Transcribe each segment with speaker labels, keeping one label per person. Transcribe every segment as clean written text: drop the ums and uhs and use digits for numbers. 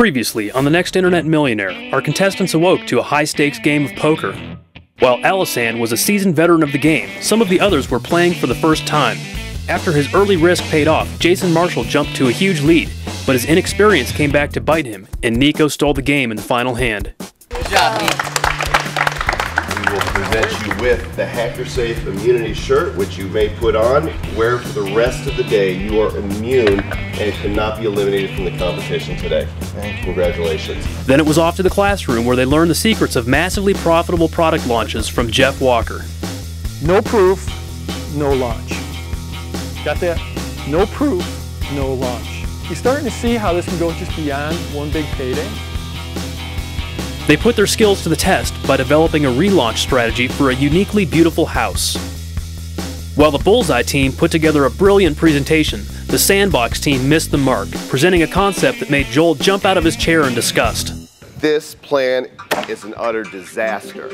Speaker 1: Previously on the Next Internet Millionaire, our contestants awoke to a high-stakes game of poker. While Alisan was a seasoned veteran of the game, some of the others were playing for the first time. After his early risk paid off, Jason Marshall jumped to a huge lead, but his inexperience came back to bite him, and Nico stole the game in the final hand.
Speaker 2: Good job, Nico.
Speaker 3: We will present you with the Hacker Safe Immunity shirt, which you may put on, where for the rest of the day you are immune and cannot be eliminated from the competition today. Congratulations.
Speaker 1: Then it was off to the classroom where they learned the secrets of massively profitable product launches from Jeff Walker.
Speaker 4: No proof, no launch. Got that? No proof, no launch. You're starting to see how this can go just beyond one big payday?
Speaker 1: They put their skills to the test by developing a relaunch strategy for a uniquely beautiful house. While the Bullseye team put together a brilliant presentation, the Sandbox team missed the mark, presenting a concept that made Joel jump out of his chair in disgust.
Speaker 3: This plan is an utter disaster.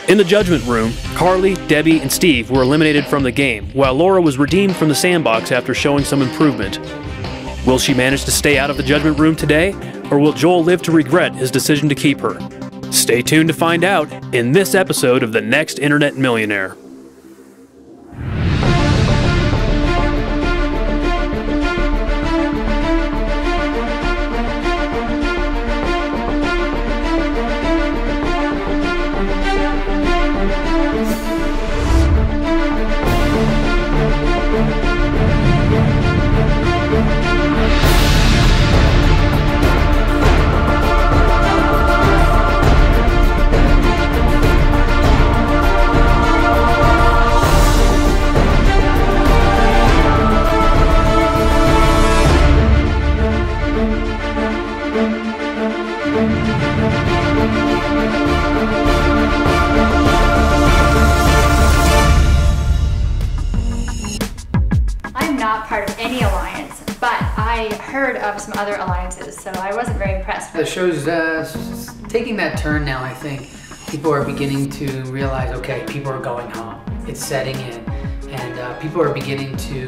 Speaker 1: In the judgment room, Carly, Debbie, and Steve were eliminated from the game, while Laura was redeemed from the Sandbox after showing some improvement. Will she manage to stay out of the judgment room today, or will Joel live to regret his decision to keep her? Stay tuned to find out in this episode of the Next Internet Millionaire.
Speaker 5: Part of any alliance, but I heard of some other alliances, so I wasn't very impressed.
Speaker 2: The show's taking that turn now, I think. People are beginning to realize, okay, people are going home. It's setting in, and people are beginning to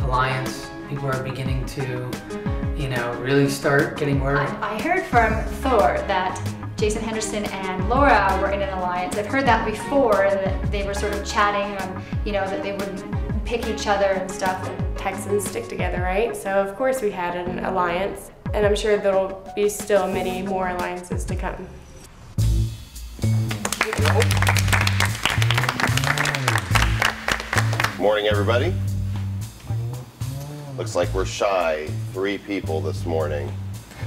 Speaker 2: alliance. People are beginning to, really start getting worried.
Speaker 5: I heard from Thor that Jason Henderson and Laura were in an alliance. I've heard that before, that they were sort of chatting on, that they wouldn't pick each other and stuff.
Speaker 6: Texans stick together, right? So of course we had an alliance, and I'm sure there'll be still many more alliances to come.
Speaker 3: Morning, everybody. Looks like we're shy 3 people this morning.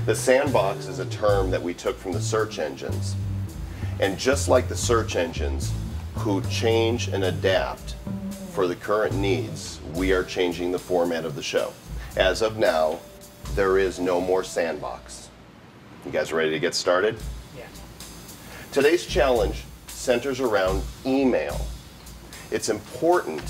Speaker 3: The Sandbox is a term that we took from the search engines. And just like the search engines who change and adapt for the current needs, we are changing the format of the show. As of now, there is no more Sandbox. You guys ready to get started?
Speaker 2: Yeah.
Speaker 3: Today's challenge centers around email. It's important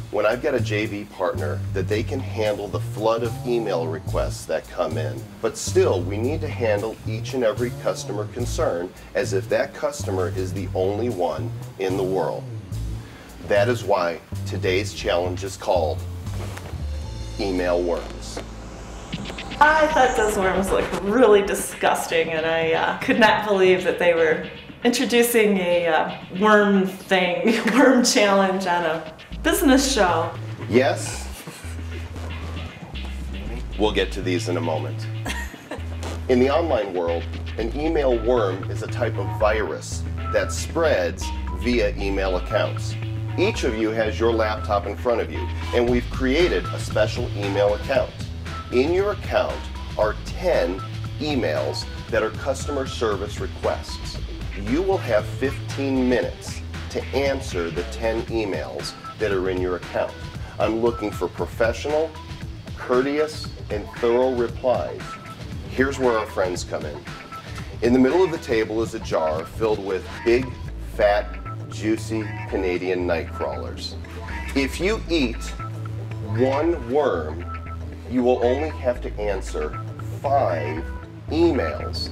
Speaker 3: when I've got a JV partner that they can handle the flood of email requests that come in. But still, we need to handle each and every customer concern as if that customer is the only one in the world. That is why today's challenge is called Email Worms.
Speaker 7: I thought those worms looked really disgusting, and I could not believe that they were introducing a worm challenge on a business show.
Speaker 3: Yes, we'll get to these in a moment. In the online world, an email worm is a type of virus that spreads via email accounts. Each of you has your laptop in front of you, and we've created a special email account. In your account are 10 emails that are customer service requests. You will have 15 minutes to answer the 10 emails that are in your account. I'm looking for professional, courteous, and thorough replies. Here's where our friends come in. In the middle of the table is a jar filled with big, fat, juicy Canadian night crawlers. If you eat 1 worm, you will only have to answer 5 emails.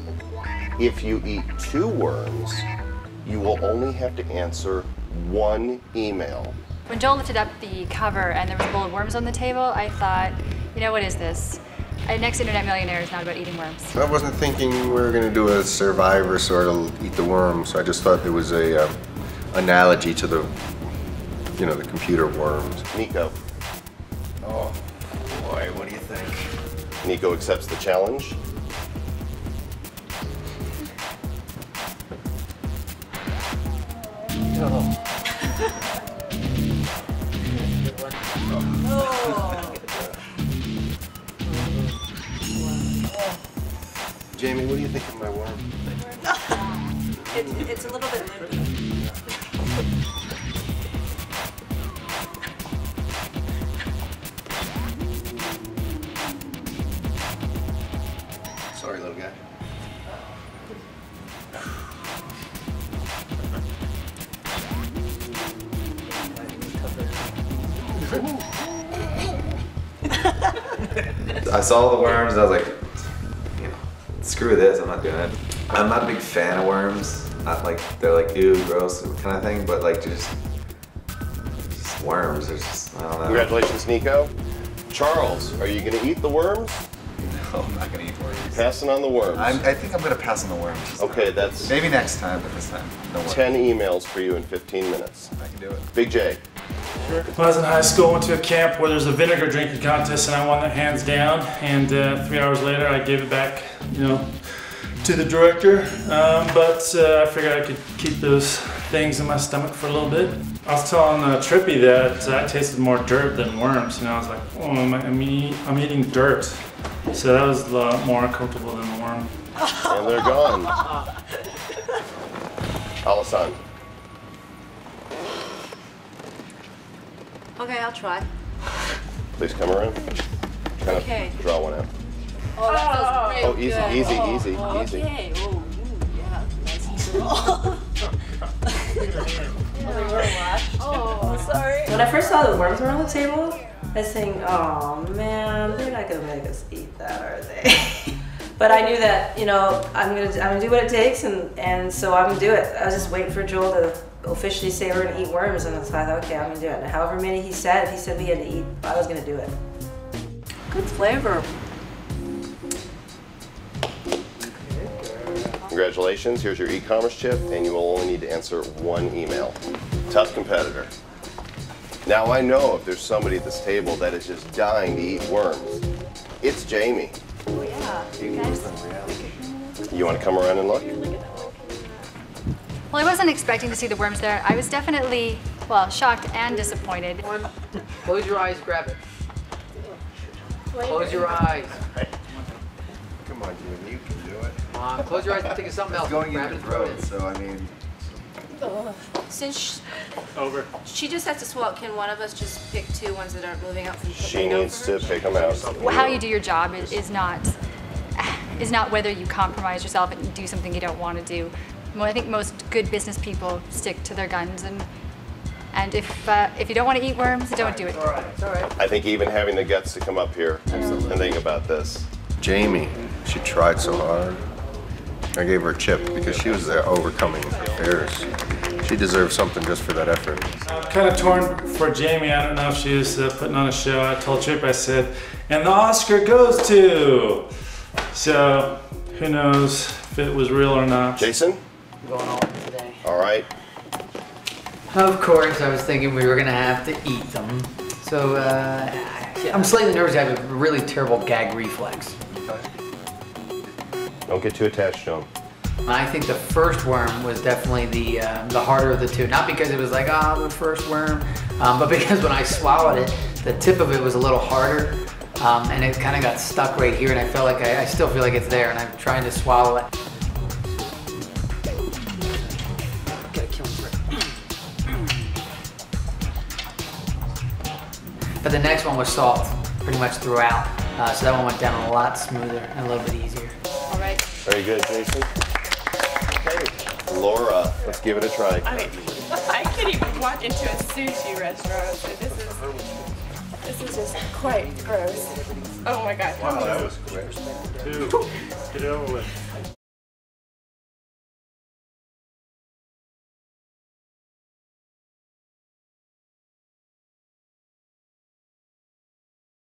Speaker 3: If you eat 2 worms, you will only have to answer 1 email.
Speaker 5: When Joel lifted up the cover and there was a bowl of worms on the table, I thought, what is this? Next Internet Millionaire is not about eating worms.
Speaker 3: I wasn't thinking we were going to do a Survivor sort of eat the worms. I just thought it was a analogy to the, you know, the computer worms. Nico.
Speaker 8: Oh boy, what do you think?
Speaker 3: Nico accepts the challenge. Jamie, what do you think of my worm?
Speaker 9: It's a little bit limpy.
Speaker 3: Sorry, little guy.
Speaker 8: I saw the worms and I was like, you know, screw this, I'm not doing it. I'm not a big fan of worms. Not like, they're like, ew, gross kind of thing, but like just worms, there's just, I don't know.
Speaker 3: Congratulations, Nico. Charles, are you going to eat the worms?
Speaker 8: No, I'm not gonna eat worms.
Speaker 3: Passing on the worms.
Speaker 8: I think I'm gonna pass on the worms.
Speaker 3: Okay, that's...
Speaker 8: Maybe next time, but this time, no worms.
Speaker 3: 10 emails for you in 15 minutes.
Speaker 8: I can do it.
Speaker 3: Big J.
Speaker 10: When I was in high school, went to a camp where there's a vinegar drinking contest, and I won that hands down. And 3 hours later, I gave it back, you know, to the director. But I figured I could keep those things in my stomach for a little bit. I was telling Trippy that I tasted more dirt than worms. You know, I was like, oh, I'm eating dirt. So that was a lot more comfortable than the worm.
Speaker 3: And they're gone. Alasan.
Speaker 9: Okay, I'll try.
Speaker 3: Please come around. Kind
Speaker 9: Okay.
Speaker 3: of draw one out.
Speaker 9: Oh, that feels real
Speaker 3: Oh, easy,
Speaker 9: good.
Speaker 3: easy,
Speaker 9: Oh,
Speaker 3: easy.
Speaker 9: okay. Oh, yeah. Nice and slow. Oh, sorry.
Speaker 11: When I first saw the worms were on the table, I was thinking, oh man, they're not gonna make us eat that, are they? But I knew that, you know, I'm gonna do what it takes, and so I'm gonna do it. I was just waiting for Joel to officially say we're gonna eat worms, and so I thought, okay, I'm gonna do it. And however many he said, if he said we had to eat, I was gonna do it. Good flavor.
Speaker 3: Congratulations, here's your e-commerce chip, and you will only need to answer one email. Tough competitor. Now I know if there's somebody at this table that is just dying to eat worms, it's Jamie.
Speaker 9: Oh yeah.
Speaker 3: You want to come around and look?
Speaker 5: Well, I wasn't expecting to see the worms there. I was definitely, well, shocked and disappointed.
Speaker 2: Close your eyes, grab it. Close your eyes.
Speaker 8: Come on, Jimmy, you can do it.
Speaker 2: Close your eyes and think of something else.
Speaker 8: It's going in
Speaker 2: Grab
Speaker 8: your
Speaker 2: it and throw
Speaker 8: throat,
Speaker 2: it.
Speaker 8: so I mean...
Speaker 11: Since
Speaker 10: Over.
Speaker 11: she just has to swallow, can one of us just pick two ones that aren't moving up from the
Speaker 3: She needs to pick them out.
Speaker 5: How you do your job is not whether you compromise yourself and do something you don't want to do. Well, I think most good business people stick to their guns, and if you don't want to eat worms, don't do it.
Speaker 2: All right, it's all right.
Speaker 3: I think even having the guts to come up here and think about this. Jamie, she tried so hard. I gave her a chip because she was there overcoming fears. She deserves something just for that effort.
Speaker 10: I'm kind of torn for Jamie. I don't know if she was putting on a show. I told Tripp, I said, and the Oscar goes to. So who knows if it was real or not.
Speaker 3: Jason?
Speaker 2: I'm going all in today.
Speaker 3: All right.
Speaker 2: Of course, I was thinking we were gonna have to eat them. So I'm slightly nervous. I have a really terrible gag reflex.
Speaker 3: Don't get too attached to him.
Speaker 2: I think the first worm was definitely the harder of the two. Not because it was like, the first worm, but because when I swallowed it, the tip of it was a little harder, and it kind of got stuck right here, and I felt like I still feel like it's there, and I'm trying to swallow it. Gotta kill him. But the next one was salt, pretty much throughout, so that one went down a lot smoother and a little bit easier.
Speaker 5: All right.
Speaker 3: Very good, Jason. Okay. Laura, let's give it a try.
Speaker 6: I mean, I can't even walk into a sushi restaurant, so this is just quite gross. Oh my god.
Speaker 8: Wow, that was quick.
Speaker 10: Two. Get it over with.